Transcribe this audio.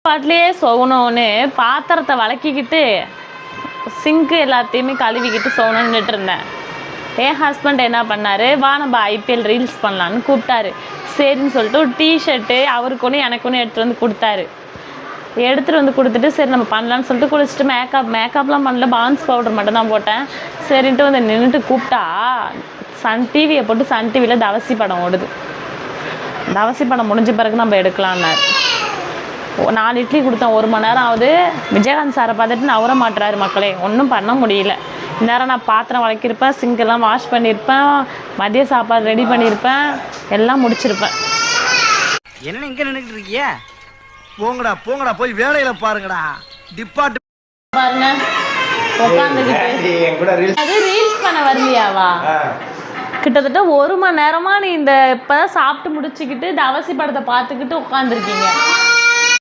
பாட்டிலேயே சோகணும்னு பாத்திரத்தை வளக்கிக்கிட்டு சிங்க்கு எல்லாத்தையுமே கழுவிக்கிட்டு சோகணும்னு நின்றுட்டு இருந்தேன். என் ஹஸ்பண்ட் என்ன பண்ணார், வா நம்ம ஐபிஎல் ரீல்ஸ் பண்ணலான்னு கூப்பிட்டாரு. சரின்னு சொல்லிட்டு ஒரு டிஷர்ட்டு அவருக்கு ஒன்று எனக்கு ஒன்று எடுத்துகிட்டு வந்து கொடுத்தாரு. எடுத்துகிட்டு வந்து கொடுத்துட்டு சரி நம்ம பண்ணலான்னு சொல்லிட்டு குளிச்சுட்டு மேக்கப்லாம் பண்ணல, பான்ஸ் பவுடர் மட்டும் தான் போட்டேன். சரின்ட்டு வந்து நின்றுட்டு கூப்பிட்டா சன் டிவியை போட்டு சன் டிவியில் தவசி படம் ஓடுது. தவசி படம் முடிஞ்ச பிறகு நம்ம எடுக்கலான்னாரு. 4 இட்லி கொடுத்தேன், 1 மணி நேரம் ஆகுது. விஜயகாந்த் சாரை பார்த்துட்டு நவர மாட்டுறாரு மக்களே, ஒன்றும் பண்ண முடியல. இந்நேரம் நான் பாத்திரம் வளர்க்கிருப்பேன், சிங்கெல்லாம் வாஷ் பண்ணியிருப்பேன், மதிய சாப்பாடு ரெடி பண்ணியிருப்பேன், எல்லாம் முடிச்சிருப்பேன். என்ன இங்கே நின்றுட்டு இருக்கிய? போங்கடா போங்கடா போய் வேலையில பாருங்கடா. டிபார்ட் பாருங்க உட்காந்துக்கிட்டு அது ரீல்ஸ் பண்ண வரலையாவா? கிட்டத்தட்ட 1 மணி நேரமா நீ இந்த இப்பதான் சாப்பிட்டு முடிச்சுக்கிட்டு தவசி படத்தை பார்த்துக்கிட்டு உட்காந்துருக்கீங்க.